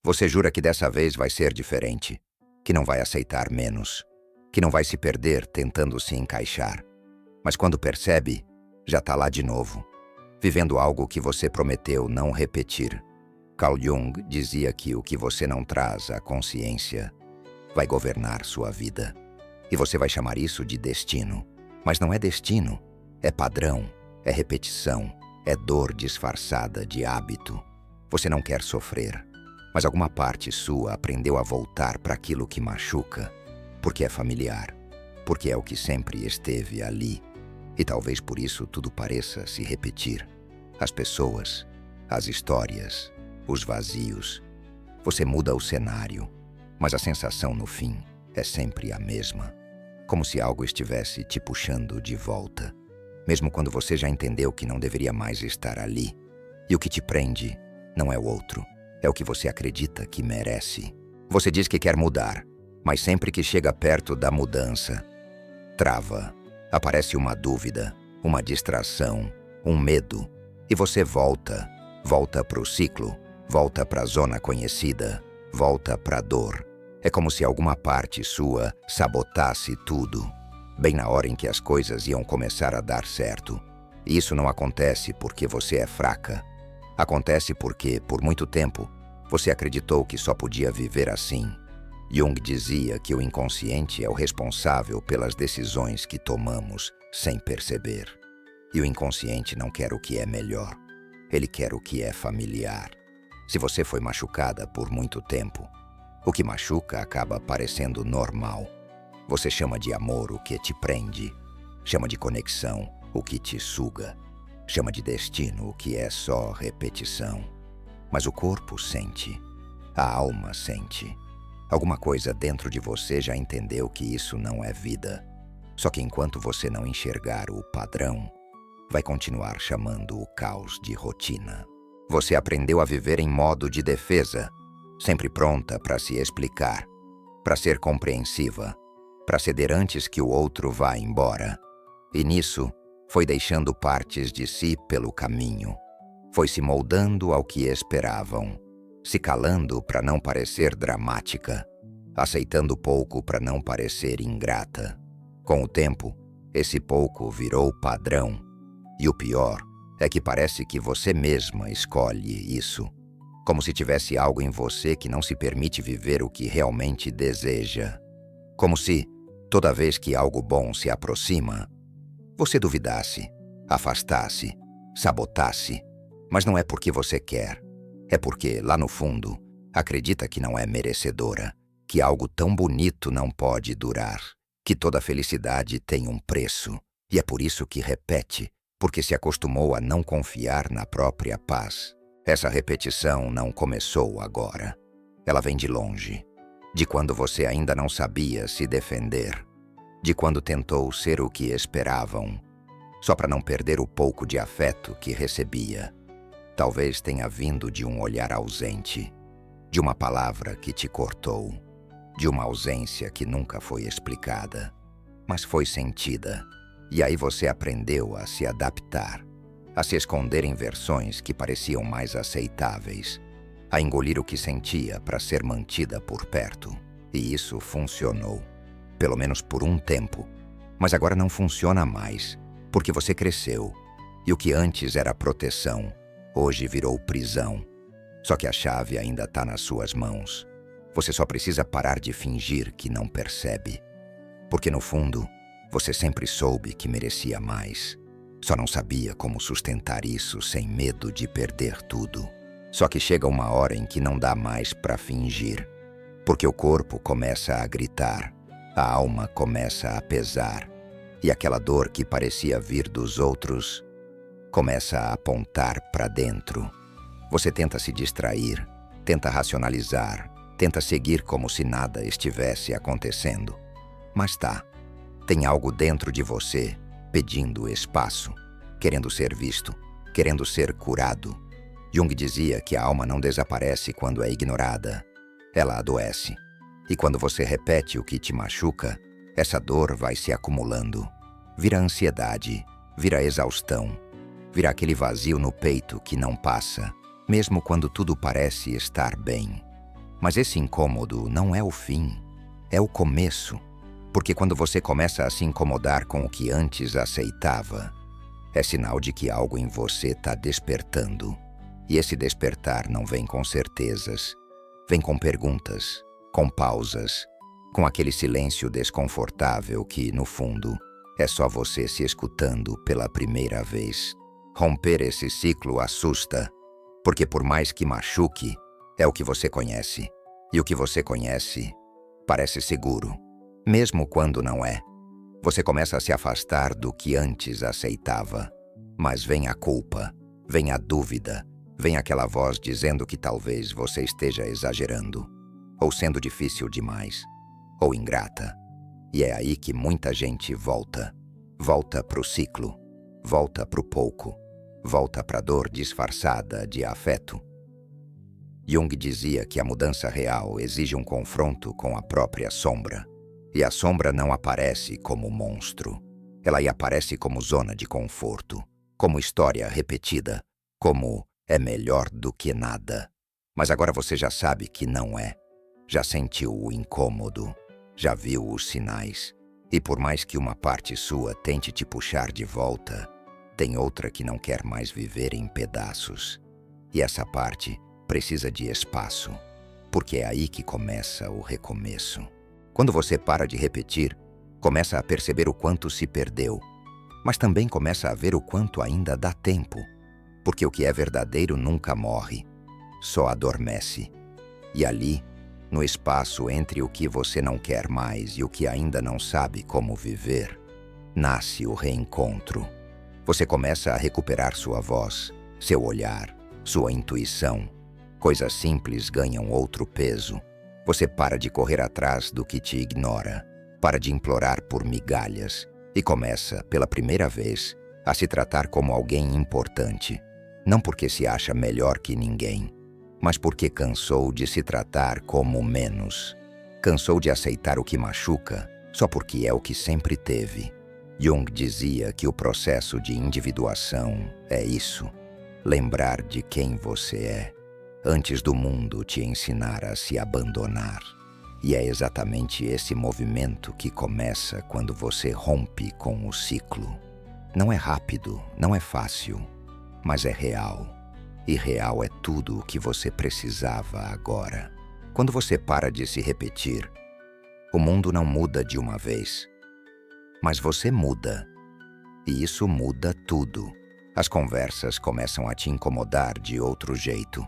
Você jura que dessa vez vai ser diferente, que não vai aceitar menos, que não vai se perder tentando se encaixar. Mas quando percebe, já tá lá de novo, vivendo algo que você prometeu não repetir. Carl Jung dizia que o que você não traz à consciência vai governar sua vida. E você vai chamar isso de destino. Mas não é destino, é padrão, é repetição, é dor disfarçada de hábito. Você não quer sofrer, mas alguma parte sua aprendeu a voltar para aquilo que machuca, porque é familiar, porque é o que sempre esteve ali. E talvez por isso tudo pareça se repetir. As pessoas, as histórias, os vazios. Você muda o cenário, mas a sensação no fim é sempre a mesma. Como se algo estivesse te puxando de volta, mesmo quando você já entendeu que não deveria mais estar ali. E o que te prende não é o outro, é o que você acredita que merece. Você diz que quer mudar, mas sempre que chega perto da mudança, trava. Aparece uma dúvida, uma distração, um medo. E você volta para o ciclo, volta para a zona conhecida, volta para a dor. É como se alguma parte sua sabotasse tudo, bem na hora em que as coisas iam começar a dar certo. E isso não acontece porque você é fraca. Acontece porque, por muito tempo, você acreditou que só podia viver assim. Jung dizia que o inconsciente é o responsável pelas decisões que tomamos sem perceber. E o inconsciente não quer o que é melhor. Ele quer o que é familiar. Se você foi machucada por muito tempo, o que machuca acaba parecendo normal. Você chama de amor o que te prende, chama de conexão o que te suga, chama de destino o que é só repetição. Mas o corpo sente, a alma sente. Alguma coisa dentro de você já entendeu que isso não é vida. Só que enquanto você não enxergar o padrão, vai continuar chamando o caos de rotina. Você aprendeu a viver em modo de defesa, sempre pronta para se explicar, para ser compreensiva, para ceder antes que o outro vá embora. E nisso, foi deixando partes de si pelo caminho. Foi se moldando ao que esperavam, se calando para não parecer dramática, aceitando pouco para não parecer ingrata. Com o tempo, esse pouco virou padrão. E o pior é que parece que você mesma escolhe isso. Como se tivesse algo em você que não se permite viver o que realmente deseja. Como se, toda vez que algo bom se aproxima, você duvidasse, afastasse, sabotasse. Mas não é porque você quer. É porque, lá no fundo, acredita que não é merecedora, que algo tão bonito não pode durar, que toda felicidade tem um preço. E é por isso que repete, porque se acostumou a não confiar na própria paz. Essa repetição não começou agora. Ela vem de longe, de quando você ainda não sabia se defender, de quando tentou ser o que esperavam, só para não perder o pouco de afeto que recebia. Talvez tenha vindo de um olhar ausente, de uma palavra que te cortou, de uma ausência que nunca foi explicada, mas foi sentida. E aí você aprendeu a se adaptar, a se esconder em versões que pareciam mais aceitáveis, a engolir o que sentia para ser mantida por perto. E isso funcionou, pelo menos por um tempo. Mas agora não funciona mais, porque você cresceu, e o que antes era proteção, hoje virou prisão. Só que a chave ainda está nas suas mãos. Você só precisa parar de fingir que não percebe. Porque no fundo, você sempre soube que merecia mais. Só não sabia como sustentar isso sem medo de perder tudo. Só que chega uma hora em que não dá mais para fingir. Porque o corpo começa a gritar, a alma começa a pesar. E aquela dor que parecia vir dos outros começa a apontar para dentro. Você tenta se distrair, tenta racionalizar, tenta seguir como se nada estivesse acontecendo. Mas tá, tem algo dentro de você pedindo espaço, querendo ser visto, querendo ser curado. Jung dizia que a alma não desaparece quando é ignorada, ela adoece. E quando você repete o que te machuca, essa dor vai se acumulando. Vira ansiedade, vira exaustão, vira aquele vazio no peito que não passa, mesmo quando tudo parece estar bem. Mas esse incômodo não é o fim, é o começo. Porque quando você começa a se incomodar com o que antes aceitava, é sinal de que algo em você está despertando. E esse despertar não vem com certezas, vem com perguntas, com pausas, com aquele silêncio desconfortável que, no fundo, é só você se escutando pela primeira vez. Romper esse ciclo assusta, porque por mais que machuque, é o que você conhece. E o que você conhece parece seguro, mesmo quando não é. Você começa a se afastar do que antes aceitava. Mas vem a culpa, vem a dúvida, vem aquela voz dizendo que talvez você esteja exagerando, ou sendo difícil demais, ou ingrata. E é aí que muita gente volta. Volta pro ciclo, volta pro pouco, volta pra dor disfarçada de afeto. Jung dizia que a mudança real exige um confronto com a própria sombra. E a sombra não aparece como monstro. Ela aí aparece como zona de conforto, como história repetida, como é melhor do que nada. Mas agora você já sabe que não é. Já sentiu o incômodo, já viu os sinais. E por mais que uma parte sua tente te puxar de volta, tem outra que não quer mais viver em pedaços. E essa parte precisa de espaço, porque é aí que começa o recomeço. Quando você para de repetir, começa a perceber o quanto se perdeu, mas também começa a ver o quanto ainda dá tempo, porque o que é verdadeiro nunca morre, só adormece. E ali, no espaço entre o que você não quer mais e o que ainda não sabe como viver, nasce o reencontro. Você começa a recuperar sua voz, seu olhar, sua intuição. Coisas simples ganham outro peso. Você para de correr atrás do que te ignora, para de implorar por migalhas e começa, pela primeira vez, a se tratar como alguém importante. Não porque se acha melhor que ninguém, mas porque cansou de se tratar como menos. Cansou de aceitar o que machuca só porque é o que sempre teve. Jung dizia que o processo de individuação é isso: lembrar de quem você é, antes do mundo te ensinar a se abandonar. E é exatamente esse movimento que começa quando você rompe com o ciclo. Não é rápido, não é fácil, mas é real. E real é tudo o que você precisava agora. Quando você para de se repetir, o mundo não muda de uma vez, mas você muda. E isso muda tudo. As conversas começam a te incomodar de outro jeito.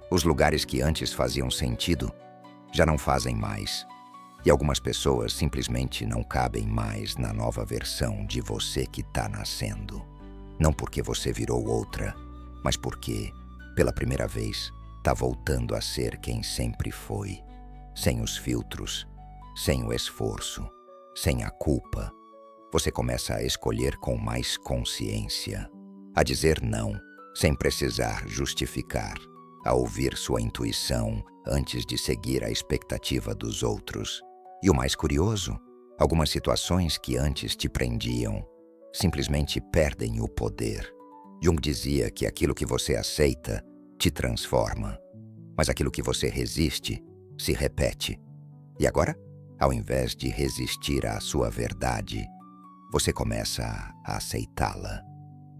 Os lugares que antes faziam sentido já não fazem mais. E algumas pessoas simplesmente não cabem mais na nova versão de você que está nascendo. Não porque você virou outra, mas porque, pela primeira vez, está voltando a ser quem sempre foi. Sem os filtros, sem o esforço, sem a culpa. Você começa a escolher com mais consciência, a dizer não, sem precisar justificar, a ouvir sua intuição antes de seguir a expectativa dos outros. E o mais curioso, algumas situações que antes te prendiam simplesmente perdem o poder. Jung dizia que aquilo que você aceita te transforma, mas aquilo que você resiste se repete. E agora, ao invés de resistir à sua verdade, você começa a aceitá-la.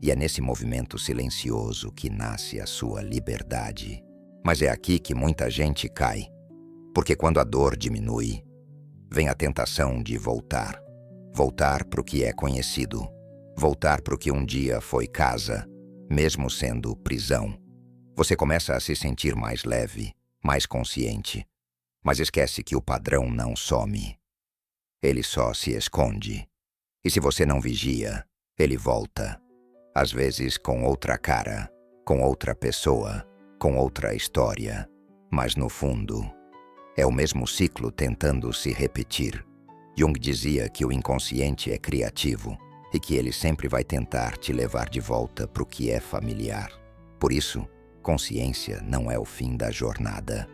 E é nesse movimento silencioso que nasce a sua liberdade. Mas é aqui que muita gente cai, porque quando a dor diminui, vem a tentação de voltar. Voltar para o que é conhecido, voltar para o que um dia foi casa, mesmo sendo prisão. Você começa a se sentir mais leve, mais consciente, mas esquece que o padrão não some. Ele só se esconde. E se você não vigia, ele volta. Às vezes com outra cara, com outra pessoa, com outra história. Mas no fundo, é o mesmo ciclo tentando se repetir. Jung dizia que o inconsciente é criativo e que ele sempre vai tentar te levar de volta para o que é familiar. Por isso, consciência não é o fim da jornada.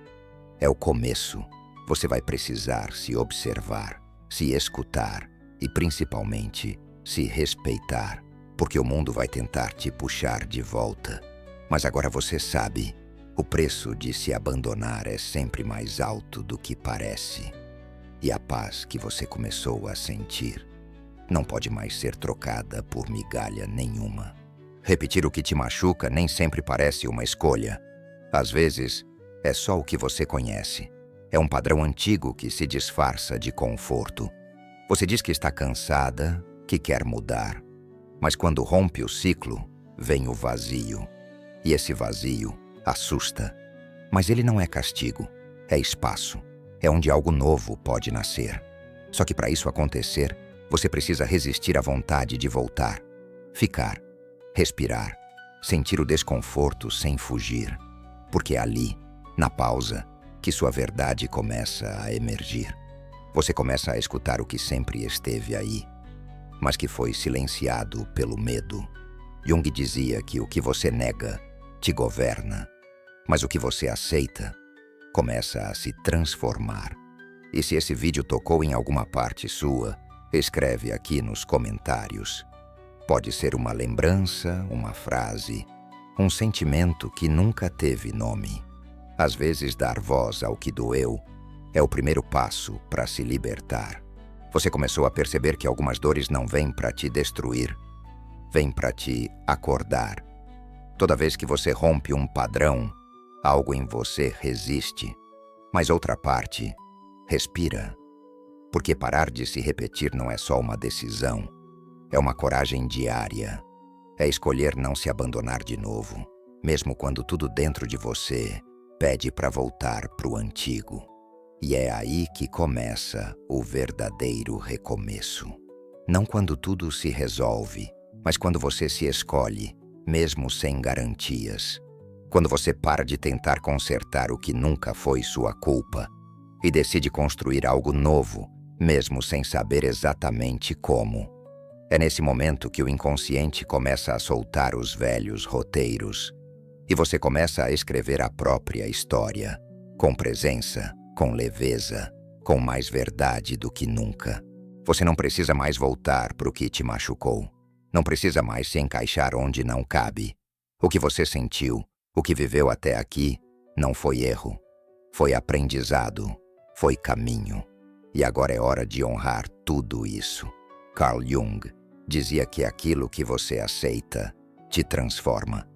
É o começo. Você vai precisar se observar, se escutar e, principalmente, se respeitar, porque o mundo vai tentar te puxar de volta. Mas agora você sabe, O preço de se abandonar é sempre mais alto do que parece. E a paz que você começou a sentir não pode mais ser trocada por migalha nenhuma. Repetir o que te machuca nem sempre parece uma escolha. Às vezes, é só o que você conhece. É um padrão antigo que se disfarça de conforto. Você diz que está cansada, que quer mudar. Mas quando rompe o ciclo, vem o vazio. E esse vazio assusta. Mas ele não é castigo, é espaço. É onde algo novo pode nascer. Só que para isso acontecer, você precisa resistir à vontade de voltar. Ficar, respirar, sentir o desconforto sem fugir. Porque é ali, na pausa, que sua verdade começa a emergir. Você começa a escutar o que sempre esteve aí, mas que foi silenciado pelo medo. Jung dizia que o que você nega te governa, mas o que você aceita começa a se transformar. E se esse vídeo tocou em alguma parte sua, escreve aqui nos comentários. Pode ser uma lembrança, uma frase, um sentimento que nunca teve nome. Às vezes, dar voz ao que doeu é o primeiro passo para se libertar. Você começou a perceber que algumas dores não vêm para te destruir, vêm para te acordar. Toda vez que você rompe um padrão, algo em você resiste, mas outra parte respira. Porque parar de se repetir não é só uma decisão, é uma coragem diária. É escolher não se abandonar de novo, mesmo quando tudo dentro de você pede para voltar para o antigo. E é aí que começa o verdadeiro recomeço. Não quando tudo se resolve, mas quando você se escolhe, mesmo sem garantias. Quando você para de tentar consertar o que nunca foi sua culpa e decide construir algo novo, mesmo sem saber exatamente como. É nesse momento que o inconsciente começa a soltar os velhos roteiros e você começa a escrever a própria história, com presença, com leveza, com mais verdade do que nunca. Você não precisa mais voltar para o que te machucou. Não precisa mais se encaixar onde não cabe. O que você sentiu, o que viveu até aqui, não foi erro. Foi aprendizado, foi caminho. E agora é hora de honrar tudo isso. Carl Jung dizia que aquilo que você aceita te transforma.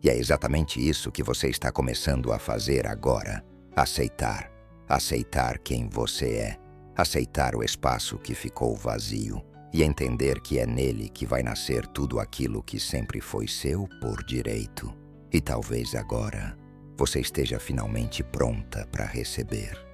E é exatamente isso que você está começando a fazer agora. Aceitar. Aceitar quem você é. Aceitar o espaço que ficou vazio. E entender que é nele que vai nascer tudo aquilo que sempre foi seu por direito. E talvez agora você esteja finalmente pronta para receber.